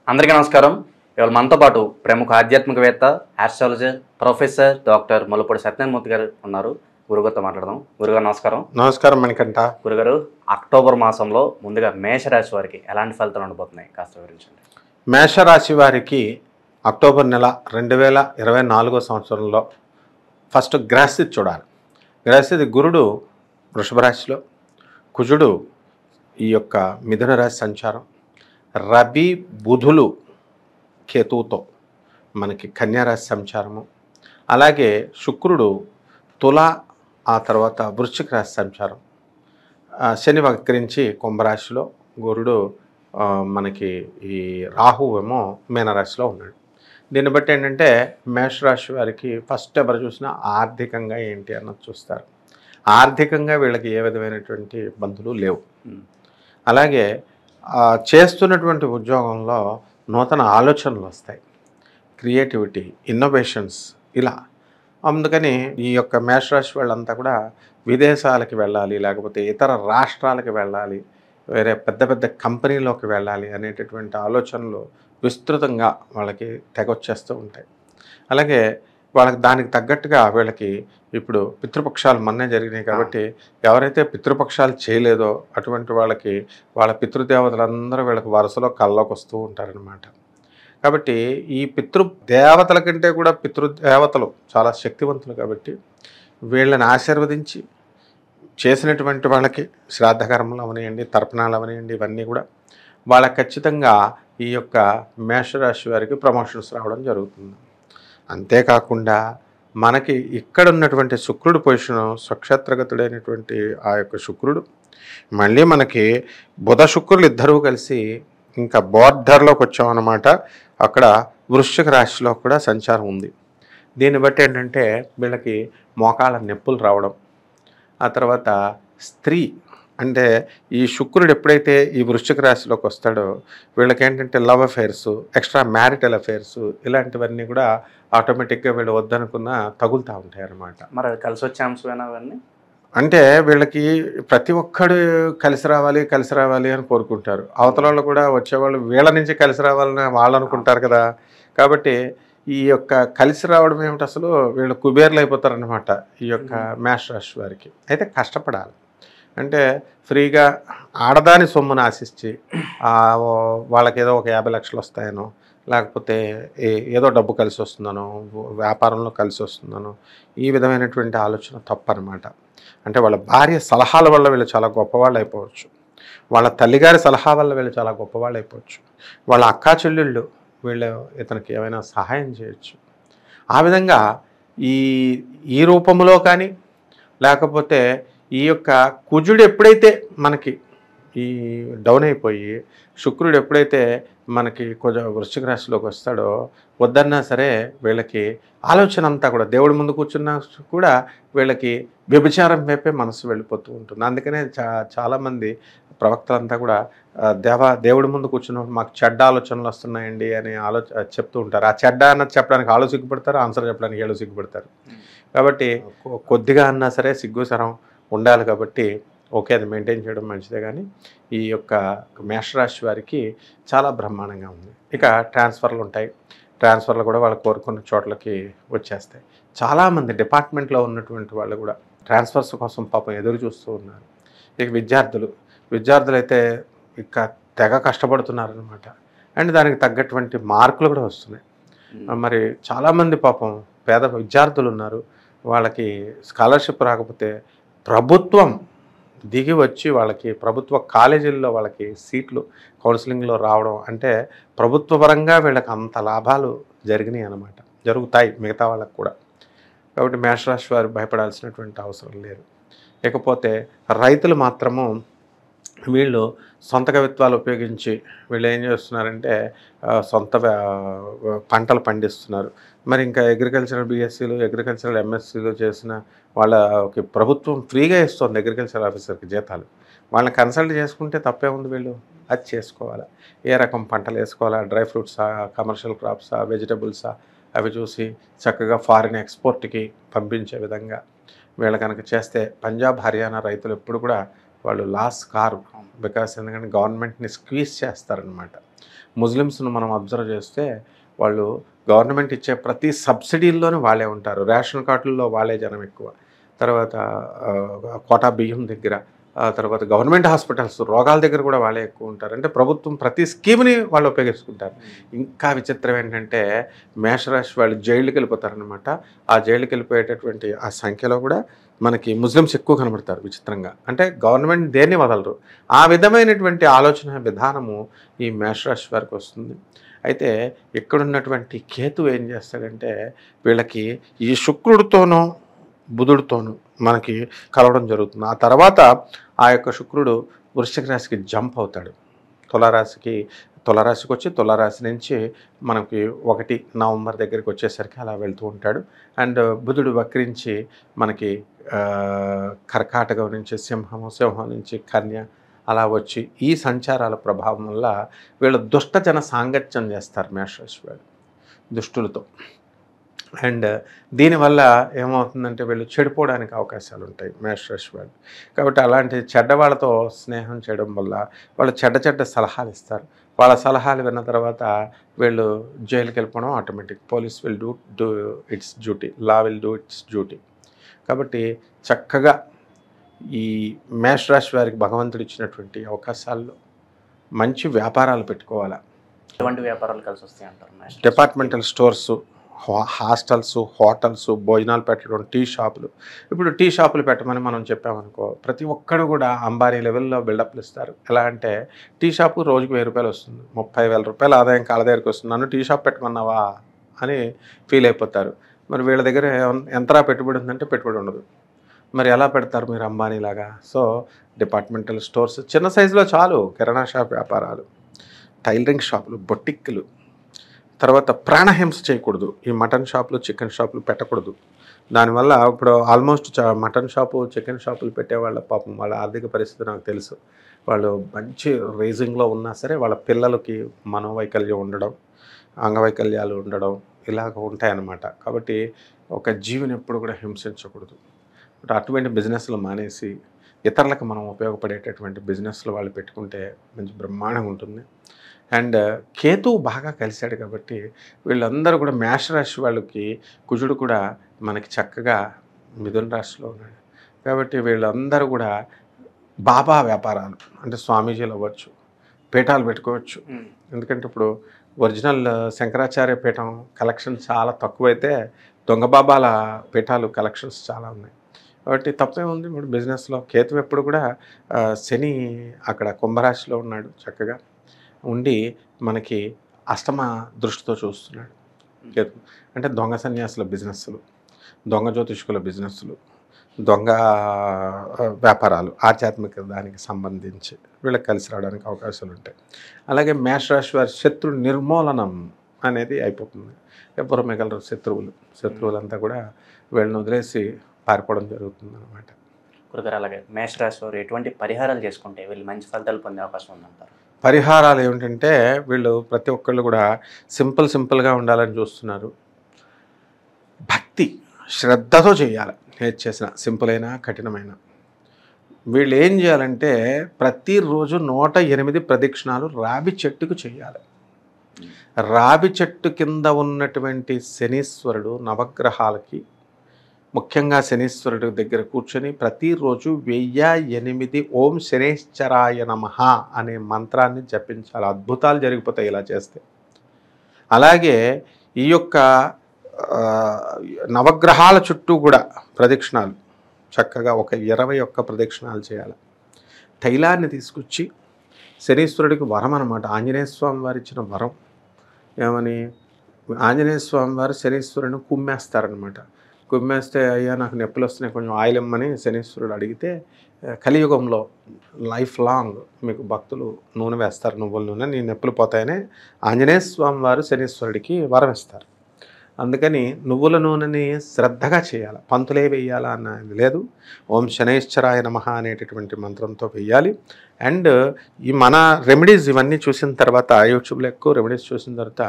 అందరికీ నమస్కారం. ఇవాళ మనతో పాటు ప్రముఖ ఆధ్యాత్మికవేత్త, astrologer, professor doctor Mullapudi Satyanarayana Murthy గారు ఉన్నారు. గురుగారితో మాట్లాడదాం. గురుగారు నమస్కారం. నమస్కారం మణికంఠ. గురుగారు, అక్టోబర్ మాసంలో ముందుగా మేషరాశి వారికి ఎలాంటి ఫలితాలు ఉండబోతున్నాయి కాస్త వివరించండి. మేషరాశి వారికి అక్టోబర్ నెల 2024 సంవత్సరంలో ఫస్ట్ గ్రహస్థితి చూడాలి. గ్రహస్థితి గురుడు వృషభ రాశిలో, కుజుడు ఈ యొక్క మిథున రాశి సంచారం, రవి బుధులు కేతువుతో మనకి కన్యారాశి సంచారము, అలాగే శుక్రుడు తుల, ఆ తర్వాత వృశ్చిక రాశి సంచారం, శని వక్రించి కుంభరాశిలో, గురుడు మనకి ఈ రాహువు ఏమో మీనరాశిలో ఉన్నాడు. దీన్ని బట్టి ఏంటంటే మేషరాశి వారికి ఫస్ట్ ఎవరు చూసినా ఆర్థికంగా ఏంటి అన్నది చూస్తారు. ఆర్థికంగా వీళ్ళకి ఏ విధమైనటువంటి ఇబ్బందులు లేవు. అలాగే చేస్తున్నటువంటి ఉద్యోగంలో నూతన ఆలోచనలు వస్తాయి, క్రియేటివిటీ, ఇన్నోవేషన్స్ ఇలా. అందుకని ఈ యొక్క మేషరాశి వాళ్ళంతా కూడా విదేశాలకి వెళ్ళాలి, లేకపోతే ఇతర రాష్ట్రాలకి వెళ్ళాలి, వేరే పెద్ద పెద్ద కంపెనీలోకి వెళ్ళాలి అనేటటువంటి ఆలోచనలు విస్తృతంగా వాళ్ళకి తెగొచ్చేస్తూ ఉంటాయి. అలాగే వాళ్ళకి దానికి తగ్గట్టుగా వీళ్ళకి ఇప్పుడు పితృపక్షాలు మొన్నే జరిగినాయి కాబట్టి ఎవరైతే పితృపక్షాలు చేయలేదో అటువంటి వాళ్ళకి వాళ్ళ పితృదేవతలందరూ వీళ్ళకి వరుసలో కల్లోకి వస్తూ ఉంటారనమాట. కాబట్టి ఈ పితృదేవతల కంటే కూడా పితృదేవతలు చాలా శక్తివంతులు కాబట్టి వీళ్ళని ఆశీర్వదించి చేసినటువంటి వాళ్ళకి శ్రాద్ధకర్మలు అవనివ్వండి, తర్పణాలు అవనివ్వండి, ఇవన్నీ కూడా వాళ్ళకి ఖచ్చితంగా ఈ యొక్క మేషరాశి వారికి ప్రమోషన్స్ రావడం జరుగుతుంది. అంతేకాకుండా మనకి ఇక్కడ ఉన్నటువంటి శుక్రుడు పొజిషను స్వక్షేత్రగతుడైనటువంటి ఆ యొక్క శుక్రుడు మళ్ళీ మనకి బుధ శుక్రులు ఇద్దరూ కలిసి ఇంకా బోర్డర్లోకి వచ్చామన్నమాట. అక్కడ వృశ్చిక రాశిలో కూడా సంచారం ఉంది. దీన్ని బట్టి ఏంటంటే వీళ్ళకి మోకాళ్ళ నొప్పులు రావడం, ఆ తర్వాత స్త్రీ అంటే ఈ శుక్రుడు ఎప్పుడైతే ఈ వృశ్చిక రాశిలోకి వస్తాడో వీళ్ళకి ఏంటంటే love affairs, extra marital affairs ఇలాంటివన్నీ కూడా ఆటోమేటిక్గా వీళ్ళు వద్దనుకున్న తగులుతూ ఉంటాయి అన్నమాట. మరి కలిసి వచ్చే అంశమేనా అవన్నీ? అంటే వీళ్ళకి ప్రతి ఒక్కడు కలిసి రావాలి అని కోరుకుంటారు. అవతల వాళ్ళు కూడా వచ్చేవాళ్ళు వీళ్ళ నుంచి కలిసి రావాలని వాళ్ళు అనుకుంటారు కదా. కాబట్టి ఈ యొక్క కలిసి రావడం ఏమిటి, అసలు వీళ్ళు కుబేర్లు అయిపోతారనమాట ఈ యొక్క మేషరాశి వారికి. అయితే కష్టపడాలి. అంటే ఫ్రీగా ఆడదాని సొమ్మును ఆశించి వాళ్ళకి ఏదో ఒక 50 లక్షలు వస్తాయనో, లేకపోతే ఏదో డబ్బు కలిసి వస్తుందనో, వ్యాపారంలో కలిసి వస్తుందనో, ఈ విధమైనటువంటి ఆలోచన తప్పనమాట. అంటే వాళ్ళ భార్య సలహాల వల్ల వీళ్ళు చాలా గొప్పవాళ్ళు అయిపోవచ్చు, వాళ్ళ తల్లిగారి సలహా వల్ల వీళ్ళు చాలా గొప్పవాళ్ళు అయిపోవచ్చు, వాళ్ళ అక్కా చెల్లెళ్ళు వీళ్ళు ఇతనికి ఏమైనా సహాయం చేయొచ్చు. ఆ విధంగా ఈ రూపంలో కానీ, లేకపోతే ఈ యొక్క కుజుడు ఎప్పుడైతే మనకి ఈ డౌన్ అయిపోయి శుక్రుడు ఎప్పుడైతే మనకి కొంచెం వృశ్చిక రాశిలోకి వస్తాడో వద్దన్నా సరే వీళ్ళకి ఆలోచన అంతా కూడా దేవుడి ముందు కూర్చున్నా కూడా వీళ్ళకి వ్యభిచారం వైపే మనసు వెళ్ళిపోతూ ఉంటుంది. అందుకనే చాలామంది ప్రవక్తలంతా కూడా దేవుడి ముందు కూర్చున్నప్పుడు మాకు చెడ్డ ఆలోచనలు వస్తున్నాయండి అని చెప్తూ ఉంటారు. ఆ చెడ్డ అన్నది చెప్పడానికి ఆలో సిగ్గుపడతారు, ఆన్సర్ చెప్పడానికి ఏళ్ళు సిగ్గుపడతారు. కాబట్టి కొద్దిగా అన్నా సరే సిగ్గుసరం ఉండాలి. కాబట్టి ఓకే, అది మెయింటైన్ చేయడం మంచిదే. కానీ ఈ యొక్క మేషరాశి వారికి చాలా బ్రహ్మాండంగా ఉంది. ఇక ట్రాన్స్ఫర్లు ఉంటాయి. ట్రాన్స్ఫర్లు కూడా వాళ్ళు కోరుకున్న చోట్లకి వచ్చేస్తాయి. చాలామంది డిపార్ట్మెంట్లో ఉన్నటువంటి వాళ్ళు కూడా ట్రాన్స్ఫర్స్ కోసం పాపం ఎదురు చూస్తూ ఉన్నారు. ఇక విద్యార్థులు అయితే ఇక తెగ కష్టపడుతున్నారనమాట. అండ్ దానికి తగ్గటువంటి మార్కులు కూడా వస్తున్నాయి. మరి చాలామంది పాపం పేద విద్యార్థులు ఉన్నారు, వాళ్ళకి స్కాలర్షిప్ రాకపోతే ప్రభుత్వం దిగి వచ్చి వాళ్ళకి ప్రభుత్వ కాలేజీల్లో వాళ్ళకి సీట్లు కౌన్సిలింగ్లో రావడం అంటే ప్రభుత్వ పరంగా వీళ్ళకి అంత లాభాలు జరిగినాయి అన్నమాట, జరుగుతాయి మిగతా వాళ్ళకు కూడా. కాబట్టి మేషరాశి వారు భయపడాల్సినటువంటి అవసరం లేదు. ఇకపోతే రైతులు మాత్రము వీళ్ళు సొంత కవిత్వాలు ఉపయోగించి వీళ్ళు ఏం చేస్తున్నారంటే సొంత పంటలు పండిస్తున్నారు. మరి ఇంకా అగ్రికల్చరల్ బీఎస్సీలు, అగ్రికల్చరల్ ఎంఎస్సీలు చేసిన వాళ్ళకి ప్రభుత్వం ఫ్రీగా ఇస్తుంది అగ్రికల్చర్ ఆఫీసర్కి జీతాలు. వాళ్ళని కన్సల్ట్ చేసుకుంటే తప్పే ఉంది, వీళ్ళు అది చేసుకోవాలి. ఏ రకం పంటలు వేసుకోవాలా, డ్రై ఫ్రూట్సా, కమర్షియల్ క్రాప్సా, వెజిటబుల్సా, అవి చూసి చక్కగా ఫారిన్ ఎక్స్పోర్ట్కి పంపించే విధంగా వీళ్ళు కనుక చేస్తే పంజాబ్, హర్యానా రైతులు ఎప్పుడు కూడా వాళ్ళు లాస్ కారు. బికాస్ ఎందుకంటే గవర్నమెంట్ని స్క్వీజ్ చేస్తారనమాట. ముస్లిమ్స్ను మనం అబ్జర్వ్ చేస్తే వాళ్ళు గవర్నమెంట్ ఇచ్చే ప్రతి సబ్సిడీల్లోనే వాళ్ళే ఉంటారు. రేషన్ కార్డుల్లో వాళ్ళే జనం ఎక్కువ. తర్వాత కోటా బియ్యం దగ్గర, తర్వాత గవర్నమెంట్ హాస్పిటల్స్ రోగాల దగ్గర కూడా వాళ్ళే ఎక్కువ ఉంటారు. అంటే ప్రభుత్వం ప్రతి స్కీమ్ని వాళ్ళు ఉపయోగించుకుంటారు. ఇంకా విచిత్రం ఏంటంటే మేషరాశి వాళ్ళు జైలుకి వెళ్ళిపోతారనమాట. ఆ జైలుకి వెళ్ళిపోయేటటువంటి ఆ సంఖ్యలో కూడా మనకి ముస్లిమ్స్ ఎక్కువ కనబడతారు విచిత్రంగా. అంటే గవర్నమెంట్ దేన్ని వదలరు. ఆ విధమైనటువంటి ఆలోచన విధానము ఈ మేషరాశి వారికి వస్తుంది. అయితే ఇక్కడున్నటువంటి కేతు ఏం చేస్తాడంటే వీళ్ళకి ఈ శుక్రుడితోనూ బుధుడితోనూ మనకి కలవడం జరుగుతుంది. ఆ తర్వాత ఆ యొక్క శుక్రుడు వృశ్చిక రాశికి జంప్ అవుతాడు. తులారాశికి వచ్చి తులారాశి నుంచి మనకి 1 నవంబర్ దగ్గరికి వచ్చేసరికి అలా వెళ్తూ ఉంటాడు. అండ్ బుధుడు వక్రించి మనకి కర్కాటకం నుంచి సింహం నుంచి కన్య అలా వచ్చి ఈ సంచారాల ప్రభావం వల్ల వీళ్ళు దుష్టజన సాంగత్యం చేస్తారు మేషరాశి వాళ్ళు దుష్టులతో. అండ్ దీనివల్ల ఏమవుతుందంటే వీళ్ళు చెడిపోవడానికి అవకాశాలు ఉంటాయి మేషరాశి వాళ్ళు. కాబట్టి అలాంటి చెడ్డవాళ్ళతో స్నేహం చేయడం వల్ల వాళ్ళు చెడ్డ సలహాలు ఇస్తారు. వాళ్ళ సలహాలు విన్న తర్వాత వీళ్ళు జైలుకి వెళ్ళిపోవడం automatic. Police will do it's duty, law will do it's duty. కాబట్టి చక్కగా ఈ మేషరాశి వారికి భగవంతుడు ఇచ్చినటువంటి అవకాశాల్లో మంచి వ్యాపారాలు పెట్టుకోవాలి. ఎటువంటి వ్యాపారాలు కలిసి వస్తాయి అంటారు? డిపార్ట్మెంటల్ స్టోర్సు, హాస్టల్స్, హోటల్స్, భోజనాలు పెట్టడం, టీ షాపులు. ఇప్పుడు టీ షాపులు పెట్టమని మనం చెప్పామనుకో, ప్రతి ఒక్కడు కూడా అంబానీ లెవెల్లో బిల్డప్లు ఇస్తారు. ఎలా అంటే టీ షాపు రోజుకి 1000 రూపాయలు వస్తుంది, 30,000 రూపాయలు ఆదాయం కాళ్ళ దగ్గరికి వస్తుంది, నన్ను టీ షాప్ పెట్టమన్నావా అని ఫీల్ అయిపోతారు. మరి వీళ్ళ దగ్గర ఎంతరా పెట్టుబడి ఉందంటే పెట్టుబడి ఉండదు. మరి ఎలా పెడతారు మీరు అంబానీలాగా? సో డిపార్ట్మెంటల్ స్టోర్స్ చిన్న సైజులో చాలు, కిరాణా షాప్ వ్యాపారాలు, టైలరింగ్ షాపులు, బొటిక్లు. తర్వాత ప్రాణహింస చేయకూడదు. ఈ మటన్ షాపులు, చికెన్ షాపులు పెట్టకూడదు. దానివల్ల ఇప్పుడు ఆల్మోస్ట్ మటన్ షాపు, చికెన్ షాపులు పెట్టేవాళ్ళ పాపం వాళ్ళ ఆర్థిక పరిస్థితి నాకు తెలుసు. వాళ్ళు మంచి రేజింగ్లో ఉన్నా సరే వాళ్ళ పిల్లలకి మనోవైకల్యం ఉండడం, అంగవైకల్యాలు ఉండడం ఇలాగ ఉంటాయన్నమాట. కాబట్టి ఒక జీవిని ఎప్పుడు కూడా హింసించకూడదు. అటువంటి బిజినెస్లు మానేసి ఇతరులకు మనం ఉపయోగపడేటటువంటి బిజినెస్లు వాళ్ళు పెట్టుకుంటే మంచి బ్రహ్మాండంగా ఉంటుంది. అండ్ కేతువు బాగా కలిశాడు కాబట్టి వీళ్ళందరూ కూడా మేషరాశి వాళ్ళకి కుజుడు కూడా మనకి చక్కగా మిథున రాశిలో ఉన్నాడు. కాబట్టి వీళ్ళందరూ కూడా బాబా వ్యాపారాలు అంటే స్వామీజీలు అవ్వచ్చు, పీఠాలు పెట్టుకోవచ్చు. ఎందుకంటే ఇప్పుడు ఒరిజినల్ శంకరాచార్య పీఠం కలెక్షన్ చాలా తక్కువైతే దొంగ బాబాల పీఠాలు కలెక్షన్స్ చాలా ఉన్నాయి. కాబట్టి తప్పే ఉంది. ఇప్పుడు బిజినెస్లో కేతు ఎప్పుడు కూడా శని అక్కడ కుంభరాశిలో ఉన్నాడు, చక్కగా ఉండి మనకి అష్టమ దృష్టితో చూస్తున్నాడు కేతు. అంటే దొంగ సన్యాసుల బిజినెస్లు, దొంగ జ్యోతిష్కుల బిజినెస్లు, దొంగ వ్యాపారాలు, ఆధ్యాత్మిక దానికి సంబంధించి వీళ్ళకి కలిసి రావడానికి అవకాశాలు ఉంటాయి. అలాగే మేషరాశి వారి శత్రు నిర్మూలనం అనేది అయిపోతుంది. ఎవరు మిగలరు శత్రువులంతా కూడా వీళ్ళని వదిలేసి పారిపోవడం జరుగుతుంది అన్నమాట. గురుగారు, అలాగే మేషరాశి వారు ఎటువంటి పరిహారాలు చేసుకుంటే వీళ్ళు మంచి ఫలితాలు పొందే అవకాశం ఉందంటారు? పరిహారాలు ఏమిటంటే వీళ్ళు ప్రతి ఒక్కళ్ళు కూడా సింపుల్గా ఉండాలని చూస్తున్నారు. భక్తి శ్రద్ధతో చేయాలి. ఏది చేసినా సింపుల్ అయినా కఠినమైన. వీళ్ళు ఏం చేయాలంటే ప్రతిరోజు 108 ప్రదక్షిణాలు రావి చెట్టుకు చేయాలి. రావి చెట్టు కింద ఉన్నటువంటి శనీశ్వరుడు నవగ్రహాలకి, ముఖ్యంగా శనీశ్వరుడి దగ్గర కూర్చొని ప్రతిరోజు 1008 ఓం శనేశ్వరాయ నమః అనే మంత్రాన్ని జపించాలి. అద్భుతాలు జరిగిపోతాయి ఇలా చేస్తే. అలాగే ఈ యొక్క నవగ్రహాల చుట్టూ కూడా ప్రదక్షిణాలు చక్కగా ఒక 21 ప్రదక్షిణాలు చేయాలి. తైలాన్ని తీసుకొచ్చి శనీశ్వరుడికి వరం అన్నమాట. ఆంజనేయ స్వామి వారు ఇచ్చిన వరం ఏమని, ఆంజనేయ స్వామి వారు శనీశ్వరుని కుమ్మేస్తారనమాట. కుమ్మేస్తే అయ్యా నాకు నొప్పులు వస్తున్నాయి కొంచెం ఆయిల్ ఇమ్మని శనీశ్వరుడు అడిగితే కలియుగంలో లైఫ్ లాంగ్ మీకు భక్తులు నూనె వేస్తారు, నువ్వుల నూనె, నీ నొప్పులు పోతాయని ఆంజనేయ స్వామి వారు శనీశ్వరుడికి వరం ఇస్తారు. అందుకని నువ్వుల నూనెని శ్రద్ధగా చేయాలి. పంతులే వేయాలా అన్నది లేదు. ఓం శనైశ్చరాయ నమః అనేటటువంటి మంత్రంతో వేయాలి. అండ్ ఈ మన రెమెడీస్ ఇవన్నీ చూసిన తర్వాత యూట్యూబ్లో ఎక్కువ రెమెడీస్ చూసిన తర్వాత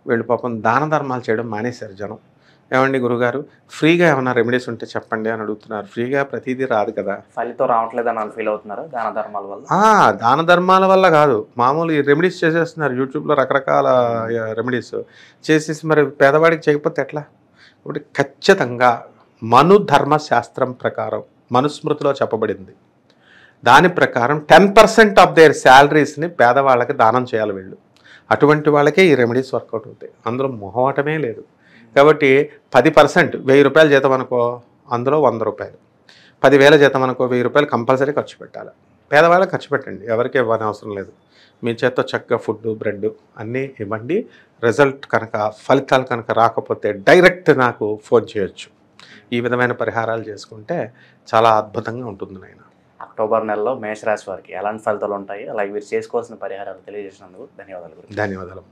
వీళ్ళు పాపం దాన ధర్మాలు చేయడం మానేశారు జనం. ఏమండి గురుగారు ఫ్రీగా ఏమైనా రెమెడీస్ ఉంటే చెప్పండి అని అడుగుతున్నారు. ఫ్రీగా ప్రతిదీ రాదు కదా. ఫలితం రావట్లేదని వాళ్ళు ఫీల్ అవుతున్నారు దాన ధర్మాల వల్ల. దాన ధర్మాల వల్ల కాదు, మామూలు ఈ రెమెడీస్ చేసేస్తున్నారు యూట్యూబ్లో రకరకాల రెమెడీస్ చేసేసి మరి పేదవాడికి చేయకపోతే ఎట్లా? ఇప్పుడు ఖచ్చితంగా మనుధర్మ శాస్త్రం ప్రకారం మనుస్మృతిలో చెప్పబడింది, దాని ప్రకారం 10% ఆఫ్ దేర్ శాలరీస్ని పేదవాళ్ళకి దానం చేయాలి వీళ్ళు. అటువంటి వాళ్ళకే ఈ రెమెడీస్ వర్కౌట్ అవుతాయి, అందులో మొహమాటమే లేదు. కాబట్టి 10% 1000 రూపాయలు జీతం అనుకో, అందులో 100 రూపాయలు, 10,000 జీతం అనుకో 1000 రూపాయలు కంపల్సరీ ఖర్చు పెట్టాలి. పేదవాళ్ళకి ఖర్చు పెట్టండి, ఎవరికి ఇవ్వని అవసరం లేదు. మీ చేత్తో చక్కగా ఫుడ్ బ్రెడ్ అన్నీ ఇవ్వండి. రిజల్ట్ కనుక ఫలితాలు కనుక రాకపోతే డైరెక్ట్ నాకు ఫోన్ చేయొచ్చు. ఈ విధమైన పరిహారాలు చేసుకుంటే చాలా అద్భుతంగా ఉంటుంది నాయన. అక్టోబర్ నెలలో మేషరాశి వారికి ఎలాంటి ఫలితాలు ఉంటాయి, అలాగే వీరు చేసుకోవాల్సిన పరిహారాలు తెలియజేసినందుకు ధన్యవాదాలు. ధన్యవాదాలు.